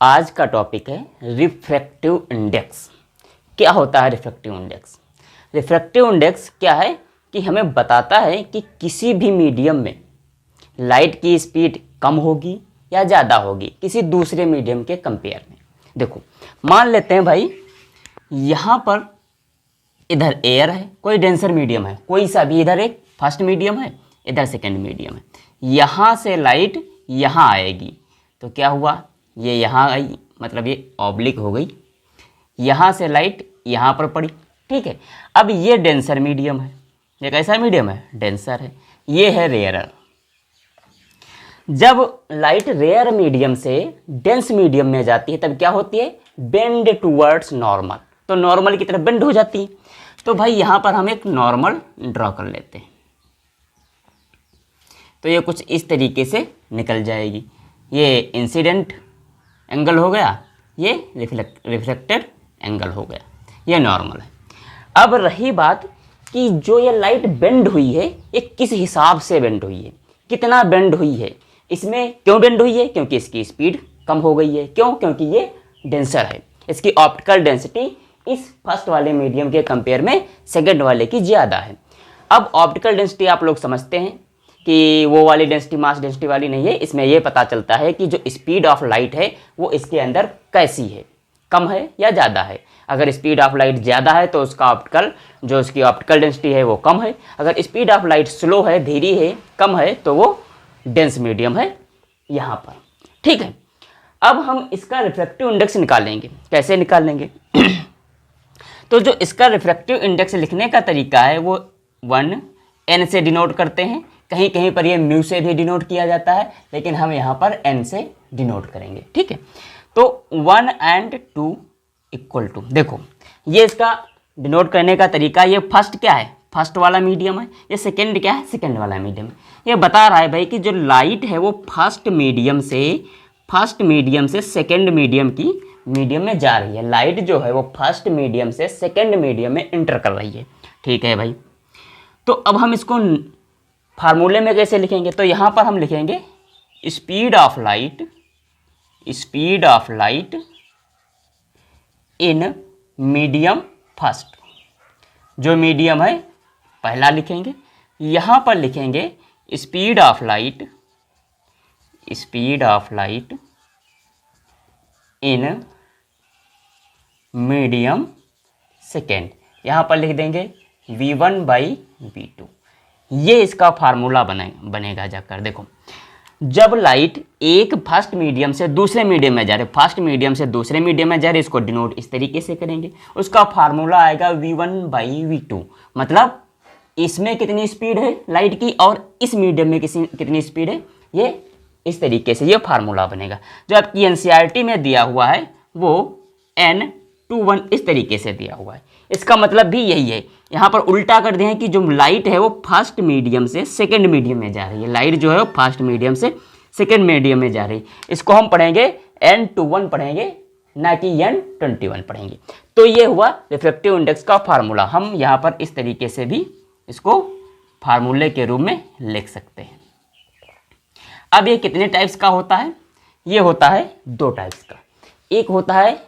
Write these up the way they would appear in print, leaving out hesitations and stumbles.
आज का टॉपिक है रिफ्रैक्टिव इंडेक्स। क्या होता है रिफ्रैक्टिव इंडेक्स? रिफ्रैक्टिव इंडेक्स क्या है कि हमें बताता है कि किसी भी मीडियम में लाइट की स्पीड कम होगी या ज़्यादा होगी किसी दूसरे मीडियम के कंपेयर में। देखो, मान लेते हैं भाई यहाँ पर इधर एयर है, कोई डेंसर मीडियम है, कोई सा भी, इधर एक फर्स्ट मीडियम है, इधर सेकेंड मीडियम है। यहाँ से लाइट यहाँ आएगी तो क्या हुआ, ये यहाँ आई, मतलब ये ऑब्लिक हो गई, यहाँ से लाइट यहाँ पर पड़ी। ठीक है, अब ये डेंसर मीडियम है, ये कैसा मीडियम है? डेंसर है। ये है रेयरर। जब लाइट रेयर मीडियम से डेंस मीडियम में जाती है तब क्या होती है? Bend towards normal. तो नॉर्मल की तरफ बेंड हो जाती है। तो भाई यहाँ पर हम एक नॉर्मल ड्रॉ कर लेते हैं, तो ये कुछ इस तरीके से निकल जाएगी। ये इंसिडेंट एंगल हो गया, ये रिफ्लेक्टेड एंगल हो गया, ये नॉर्मल है। अब रही बात कि जो ये लाइट बेंड हुई है ये किस हिसाब से बेंड हुई है, कितना बेंड हुई है, इसमें क्यों बेंड हुई है? क्योंकि इसकी स्पीड कम हो गई है। क्यों? क्योंकि ये डेंसर है, इसकी ऑप्टिकल डेंसिटी इस फर्स्ट वाले मीडियम के कंपेयर में सेकंड वाले की ज़्यादा है। अब ऑप्टिकल डेंसिटी आप लोग समझते हैं कि वो वाली डेंसिटी मास डेंसिटी वाली नहीं है। इसमें यह पता चलता है कि जो स्पीड ऑफ लाइट है वो इसके अंदर कैसी है, कम है या ज़्यादा है। अगर स्पीड ऑफ लाइट ज़्यादा है तो उसका उसकी ऑप्टिकल डेंसिटी है वो कम है। अगर स्पीड ऑफ लाइट स्लो है, धीरे है, कम है, तो वो डेंस मीडियम है यहाँ पर। ठीक है, अब हम इसका रिफ्रैक्टिव इंडेक्स निकालेंगे। कैसे निकालेंगे? तो जो इसका रिफ्रैक्टिव इंडेक्स लिखने का तरीका है वो 1n से डिनोट करते हैं। कहीं कहीं पर ये म्यू से भी डिनोट किया जाता है, लेकिन हम यहाँ पर n से डिनोट करेंगे। ठीक है, तो 1 and 2 इक्वल टू, देखो ये इसका डिनोट करने का तरीका, ये फर्स्ट क्या है? फर्स्ट वाला मीडियम है। ये सेकंड क्या है? सेकंड वाला मीडियम है। ये बता रहा है भाई कि जो लाइट है वो फर्स्ट मीडियम से सेकंड मीडियम में जा रही है। लाइट जो है वो फर्स्ट मीडियम से सेकंड मीडियम में इंटर कर रही है। ठीक है भाई, तो अब हम इसको फार्मूले में कैसे लिखेंगे? तो यहाँ पर हम लिखेंगे speed of light in medium first. जो मीडियम है पहला लिखेंगे, यहाँ पर लिखेंगे speed of light in medium second. यहाँ पर लिख देंगे v1/v2। ये इसका फार्मूला बनेगा जाकर। देखो, जब लाइट एक फर्स्ट मीडियम से दूसरे मीडियम में जा रही है, फर्स्ट मीडियम से दूसरे मीडियम में जा रही है, इसको डिनोट इस तरीके से करेंगे। उसका फार्मूला आएगा v1/v2। मतलब इसमें कितनी स्पीड है लाइट की और इस मीडियम में कितनी स्पीड है, ये इस तरीके से ये फार्मूला बनेगा। जो आपकी एनसीईआरटी में दिया हुआ है वो n/1 इस तरीके से दिया हुआ है। इसका मतलब भी यही है। यहाँ पर उल्टा कर दें कि जो लाइट है वो फर्स्ट मीडियम से सेकंड मीडियम में जा रही है। लाइट जो है वो फर्स्ट मीडियम से सेकंड मीडियम में जा रही है। इसको हम पढ़ेंगे n/1 पढ़ेंगे, ना कि n/21 पढ़ेंगे। तो ये हुआ रिफ्रैक्टिव इंडेक्स का फार्मूला। हम यहाँ पर इस तरीके से भी इसको फार्मूले के रूप में लिख सकते हैं। अब ये कितने टाइप्स का होता है? ये होता है 2 टाइप्स का। एक होता है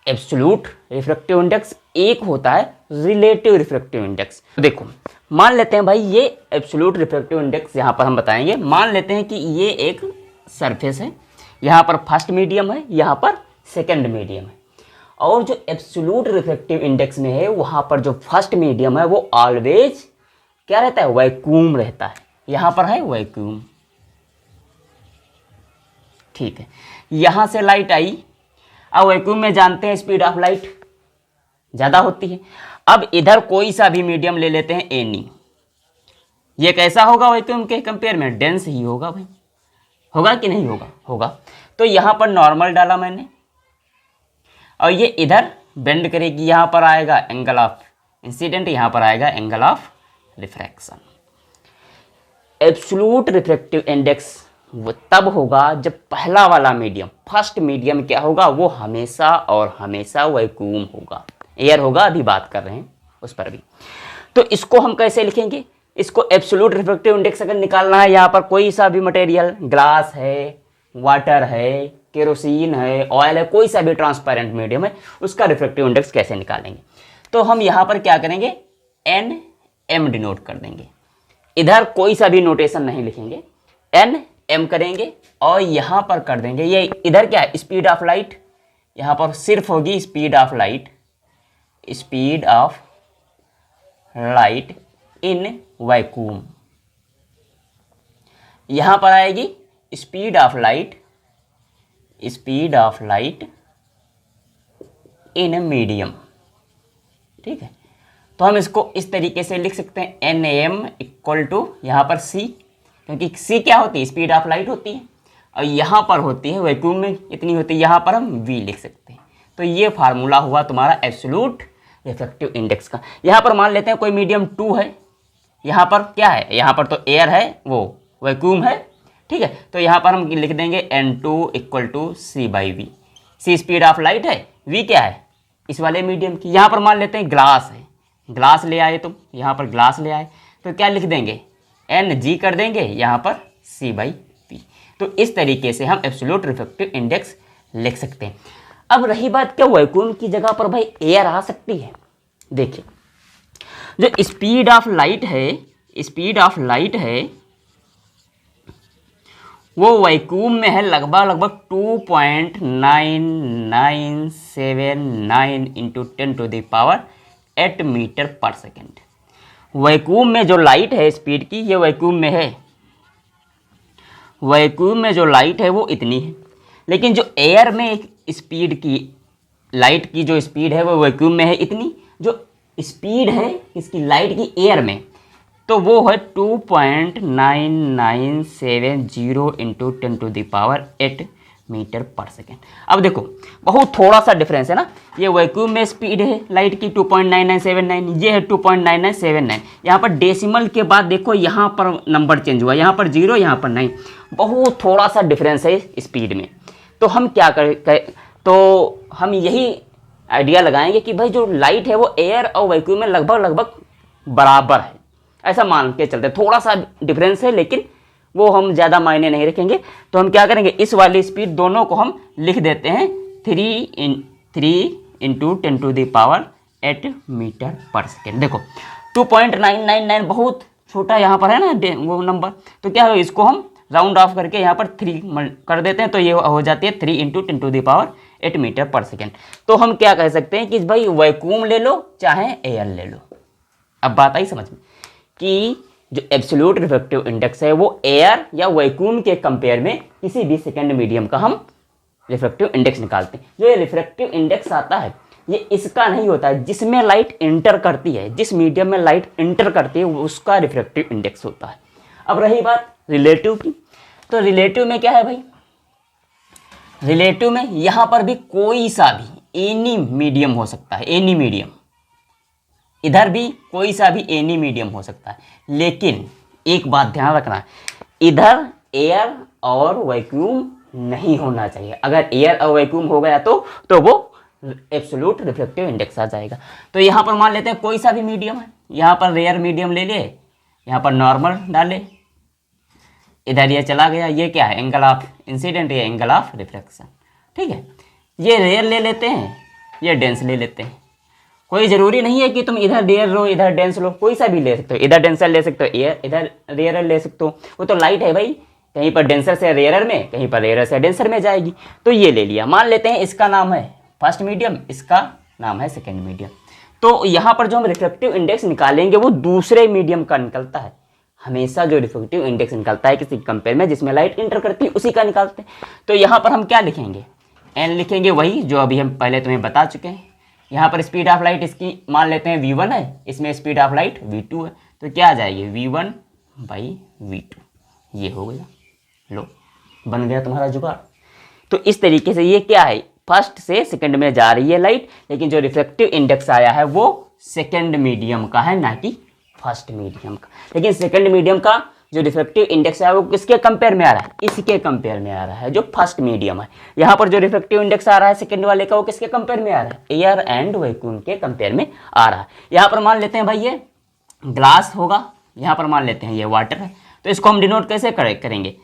एब्सोल्यूट रिफ्रैक्टिव इंडेक्स, एक होता है रिलेटिव रिफ्रैक्टिव इंडेक्स। देखो, मान लेते हैं भाई ये एब्सोल्यूट रिफ्रैक्टिव इंडेक्स यहाँ पर हम बताएंगे। मान लेते हैं कि ये एक सरफेस है, यहाँ पर फर्स्ट मीडियम है, यहाँ पर सेकंड मीडियम है। और जो एब्सोल्यूट रिफ्रैक्टिव इंडेक्स में है वहाँ पर जो फर्स्ट मीडियम है वो ऑलवेज क्या रहता है? वैक्यूम रहता है। यहाँ पर है वैक्यूम। ठीक है, यहाँ से लाइट आई। अब वैक्यूम में जानते हैं स्पीड ऑफ लाइट ज़्यादा होती है। अब इधर कोई सा भी मीडियम ले लेते हैं एनी, ये कैसा होगा वैक्यूम के कंपेयर में? डेंस ही होगा भाई। होगा कि नहीं होगा? होगा। तो यहाँ पर नॉर्मल डाला मैंने और ये इधर बेंड करेगी, यहाँ पर आएगा एंगल ऑफ इंसिडेंट, यहाँ पर आएगा angle of refraction. Absolute refractive index वो तब होगा जब पहला वाला मीडियम, फर्स्ट मीडियम क्या होगा? वो हमेशा और हमेशा वैक्यूम होगा, एयर होगा। अभी बात कर रहे हैं उस पर भी। तो इसको हम कैसे लिखेंगे? इसको एब्सोल्यूट रिफ्रैक्टिव इंडेक्स अगर निकालना है, यहाँ पर कोई सा भी मटेरियल, ग्लास है, वाटर है, केरोसिन है, ऑयल है, कोई सा भी ट्रांसपेरेंट मीडियम है, उसका रिफ्रैक्टिव इंडेक्स कैसे निकालेंगे। तो हम यहाँ पर क्या करेंगे, एन एम डिनोट कर देंगे। इधर कोई सा भी नोटेशन नहीं लिखेंगे, एन एम करेंगे और यहाँ पर कर देंगे, ये इधर क्या है, स्पीड ऑफ लाइट, यहाँ पर सिर्फ होगी speed of light, speed of light in vacuum. यहाँ पर आएगी speed of light, speed of light in medium. ठीक है, तो हम इसको इस तरीके से लिख सकते हैं, एन एम इक्वल टू यहाँ पर सी, क्योंकि सी क्या होती है, स्पीड ऑफ लाइट होती है, और यहाँ पर होती है वैक्यूम में इतनी होती है, यहाँ पर हम वी लिख सकते हैं। तो ये फार्मूला हुआ तुम्हारा एब्सोल्यूट रिफ्रैक्टिव इंडेक्स का। यहाँ पर मान लेते हैं कोई मीडियम 2 है, यहाँ पर क्या है, यहाँ पर तो एयर है, वो वैक्यूम है। ठीक है, तो यहाँ पर हम लिख देंगे N2 equal to C by V. C speed of light है, वी क्या है इस वाले मीडियम की। यहाँ पर मान लेते हैं ग्लास है, ग्लास ले आए तुम, यहाँ पर ग्लास ले आए, तो क्या लिख देंगे, Ng कर देंगे, यहाँ पर सी बाई वी। तो इस तरीके से हम एब्सोल्यूट रिफ्रैक्टिव इंडेक्स लिख सकते हैं। अब रही बात, क्या वैक्यूम की जगह पर भाई एयर आ सकती है। देखिए, जो स्पीड ऑफ लाइट है, स्पीड ऑफ लाइट है वो वैक्यूम में है लगभग 2.9979 इंटू 10⁸ मीटर पर सेकेंड। वैक्यूम में जो लाइट है स्पीड की, ये वैक्यूम में है, वैक्यूम में जो लाइट है वो इतनी है, लेकिन जो एयर में स्पीड की, लाइट की जो स्पीड है वो वैक्यूम में है इतनी, जो स्पीड है इसकी लाइट की एयर में, तो वो है 2.9970 इंटू 10⁸ मीटर पर सेकेंड। अब देखो बहुत थोड़ा सा डिफरेंस है ना, ये वैक्यूम में स्पीड है लाइट की 2.9979, ये है 2.9979। यहाँ पर डेसिमल के बाद देखो यहाँ पर नंबर चेंज हुआ, यहाँ पर 0, यहाँ पर 9, बहुत थोड़ा सा डिफरेंस है स्पीड में। तो हम क्या तो हम यही आइडिया लगाएंगे कि भाई जो लाइट है वो एयर और वैक्यूम में लगभग बराबर है, ऐसा मान के चलते। थोड़ा सा डिफरेंस है लेकिन वो हम ज़्यादा मायने नहीं रखेंगे। तो हम क्या करेंगे, इस वाली स्पीड दोनों को हम लिख देते हैं 3 इंटू 10⁸ मीटर पर सेकेंड। देखो 2.999 बहुत छोटा यहाँ पर है ना वो नंबर, तो क्या है, इसको हम राउंड ऑफ करके यहाँ पर 3 कर देते हैं, तो ये हो जाती है 3 इंटू 10⁸ मीटर पर सेकेंड। तो हम क्या कह सकते हैं कि भाई वैक्यूम ले लो चाहे एयर ले लो। अब बात आई समझ में कि जो एब्सोल्यूट रिफ्रैक्टिव इंडेक्स है वो एयर या वैक्यूम के कंपेयर में किसी भी सेकेंड मीडियम का हम रिफ्रैक्टिव इंडेक्स निकालते हैं। जो ये रिफ्रैक्टिव इंडेक्स आता है ये इसका नहीं होता है, जिसमें लाइट इंटर करती है, जिस मीडियम में लाइट इंटर करती है उसका रिफ्रैक्टिव इंडेक्स होता है। अब रही बात रिलेटिव की, तो रिलेटिव में क्या है भाई, रिलेटिव में यहाँ पर भी कोई सा भी एनी मीडियम हो सकता है, एनी मीडियम, इधर भी कोई सा भी एनी मीडियम हो सकता है, लेकिन एक बात ध्यान रखना, इधर एयर और वैक्यूम नहीं होना चाहिए। अगर एयर और वैक्यूम हो गया तो वो एब्सोल्यूट रिफ्रैक्टिव इंडेक्स आ जाएगा। तो यहाँ पर मान लेते हैं कोई सा भी मीडियम है, यहाँ पर रेयर मीडियम ले लिए, यहाँ पर नॉर्मल डाले, इधर ये चला गया, ये क्या है, एंगल ऑफ इंसिडेंट, ये एंगल ऑफ रिफ्लेक्शन। ठीक है, ये रेयर ले लेते हैं, ये डेंस ले लेते हैं। कोई ज़रूरी नहीं है कि तुम इधर रेयर लो इधर डेंस लो, कोई सा भी ले सकते हो, इधर डेंसर ले सकते हो, एयर इधर रेयर ले सकते हो, वो तो लाइट है भाई, कहीं पर डेंसर से रेयर में, कहीं पर रेयर से डेंसर में जाएगी। तो ये ले लिया, मान लेते हैं इसका नाम है फर्स्ट मीडियम, इसका नाम है सेकेंड मीडियम। तो यहाँ पर जो हम रिफ्रैक्टिव इंडेक्स निकालेंगे वो दूसरे मीडियम का निकलता है। हमेशा जो रिफ्रैक्टिव इंडेक्स निकलता है किसी कंपेयर में जिसमें लाइट इंटर करती है उसी का निकालते हैं। तो यहाँ पर हम क्या लिखेंगे, एन लिखेंगे, वही जो अभी हम पहले तुम्हें बता चुके हैं। यहाँ पर स्पीड ऑफ लाइट इसकी मान लेते हैं v1 है, इसमें स्पीड ऑफ लाइट v2 है, तो क्या आ जाएगी v1/v2। ये हो गया, लो बन गया तुम्हारा जुगाड़। तो इस तरीके से ये क्या है, फर्स्ट से सेकंड में जा रही है लाइट, लेकिन जो रिफ्रैक्टिव इंडेक्स आया है वो सेकंड मीडियम का है, ना कि फर्स्ट मीडियम का। लेकिन सेकंड मीडियम का जो रिफ्रैक्टिव इंडेक्स है वो किसके कंपेयर में आ रहा है, इसके कंपेयर में आ रहा है जो फर्स्ट मीडियम है। यहाँ पर जो रिफ्रैक्टिव इंडेक्स आ रहा है सेकंड वाले का वो किसके कंपेयर में आ रहा है, एयर एंड वैक्यूम के कंपेयर में आ रहा है। यहाँ पर मान लेते हैं भाई ये ग्लास होगा, यहाँ पर मान लेते हैं ये वाटर है, तो इसको हम डिनोट कैसे करेंगे,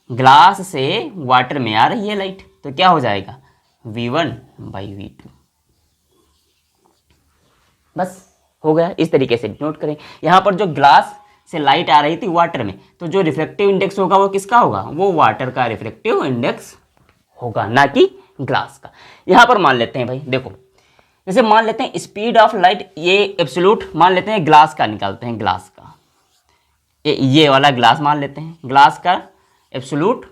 ग्लास से वाटर में आ रही है लाइट, तो क्या हो जाएगा V1/V2। बस हो गया। इस तरीके से नोट करें। यहाँ पर जो ग्लास से लाइट आ रही थी वाटर में, तो जो रिफ्लेक्टिव इंडेक्स होगा वो किसका होगा, वो वाटर का रिफ्लेक्टिव इंडेक्स होगा, ना कि ग्लास का। यहाँ पर मान लेते हैं भाई, देखो जैसे मान लेते हैं स्पीड ऑफ लाइट, ये एब्सोल्यूट मान लेते हैं, ग्लास का निकालते हैं, ग्लास का, ये वाला ग्लास मान लेते हैं, ग्लास का एब्सोल्यूट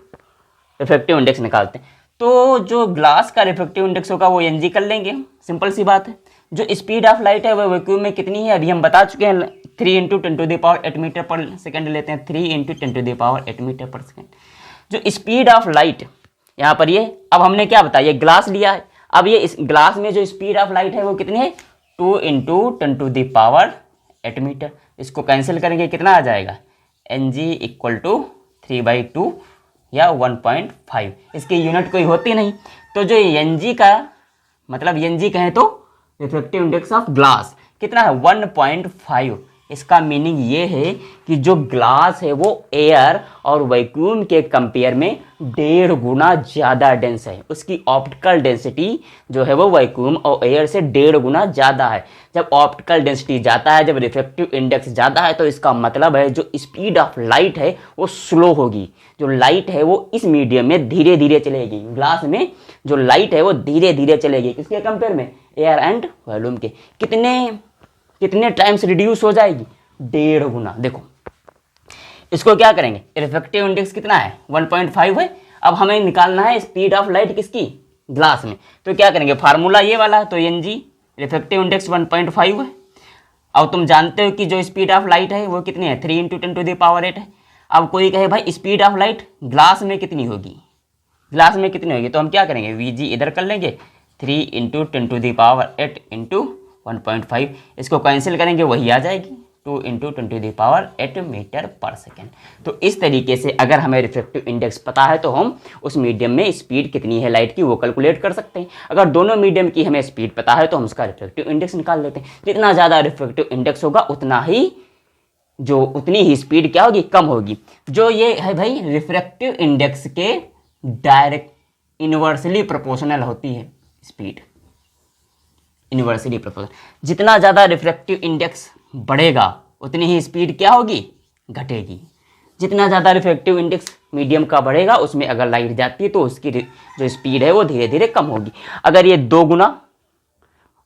रिफ्लेक्टिव इंडेक्स निकालते हैं। तो जो ग्लास का रिफ्लेक्टिव इंडेक्स होगा वो एन जी कर लेंगे, सिंपल सी बात है। जो स्पीड ऑफ लाइट है वो वैक्यूम में कितनी है, अभी हम बता चुके हैं, 3 × 10⁸ मीटर पर सेकेंड लेते हैं, 3 × 10⁸ मीटर पर सेकेंड। जो स्पीड ऑफ लाइट यहाँ पर ये, अब हमने क्या बताया, ये ग्लास लिया है, अब ये इस ग्लास में जो स्पीड ऑफ लाइट है वो कितनी है, 2 × 10⁸ मीटर। इसको कैंसिल करेंगे कितना आ जाएगा, Ng = 3/2 या 1.5। इसकी यूनिट कोई होती नहीं, तो जो Ng का मतलब Ng कहें तो रिफ्लेक्टिव इंडेक्स ऑफ ग्लास कितना है, 1.5। इसका मीनिंग ये है कि जो ग्लास है वो एयर और वैक्यूम के कंपेयर में 1.5 गुना ज़्यादा डेंस है। उसकी ऑप्टिकल डेंसिटी जो है वो वैक्यूम और एयर से 1.5 गुना ज़्यादा है। जब ऑप्टिकल डेंसिटी ज़्यादा है, जब रिफ्लेक्टिव इंडेक्स ज़्यादा है, तो इसका मतलब है जो स्पीड ऑफ लाइट है वो स्लो होगी। जो लाइट है वो इस मीडियम में धीरे धीरे चलेगी, ग्लास में जो लाइट है वो धीरे धीरे चलेगी, किसके कंपेयर में, एयर एंड वॉल्यूम के। कितने टाइम्स रिड्यूस हो जाएगी, 1.5 गुना। देखो इसको क्या करेंगे, रिफ्लेक्टिव इंडेक्स कितना है, 1.5 है। अब हमें निकालना है स्पीड ऑफ लाइट किसकी, ग्लास में। तो क्या करेंगे, फार्मूला ये वाला है, तो Ng रिफ्लेक्टिव इंडेक्स 1.5 है। अब तुम जानते हो कि जो स्पीड ऑफ लाइट है वो कितनी है, 3 × 10⁸ है। अब कोई कहे भाई स्पीड ऑफ लाइट ग्लास में कितनी होगी, ग्लास में कितनी होगी, तो हम क्या करेंगे, Vg इधर कर लेंगे, 3 × 10⁸ × 1.5, इसको कैंसिल करेंगे वही आ जाएगी, 2 × 10⁸ मीटर पर सेकेंड। तो इस तरीके से अगर हमें रिफ्लेक्टिव इंडेक्स पता है तो हम उस मीडियम में स्पीड कितनी है लाइट की वो कैलकुलेट कर सकते हैं। अगर दोनों मीडियम की हमें स्पीड पता है तो हम उसका रिफ्लेक्टिव इंडेक्स निकाल लेते हैं। जितना ज़्यादा रिफ्लेक्टिव इंडेक्स होगा उतनी ही स्पीड क्या होगी, कम होगी। जो ये है भाई रिफ्रैक्टिव इंडेक्स के डायरेक्ट इन्वर्सली प्रोपोर्शनल होती है स्पीड, इन्वर्सली प्रोपोर्शनल। जितना ज़्यादा रिफ्रैक्टिव इंडेक्स बढ़ेगा उतनी ही स्पीड क्या होगी, घटेगी। जितना ज़्यादा रिफ्रैक्टिव इंडेक्स मीडियम का बढ़ेगा उसमें अगर लाइट जाती है तो उसकी जो स्पीड है वो धीरे धीरे कम होगी। अगर ये 2 गुना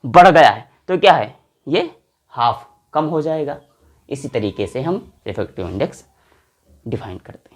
बढ़ गया है तो क्या है, ये हाफ कम हो जाएगा। इसी तरीके से हम रिफ्रैक्टिव इंडेक्स डिफाइन करते हैं।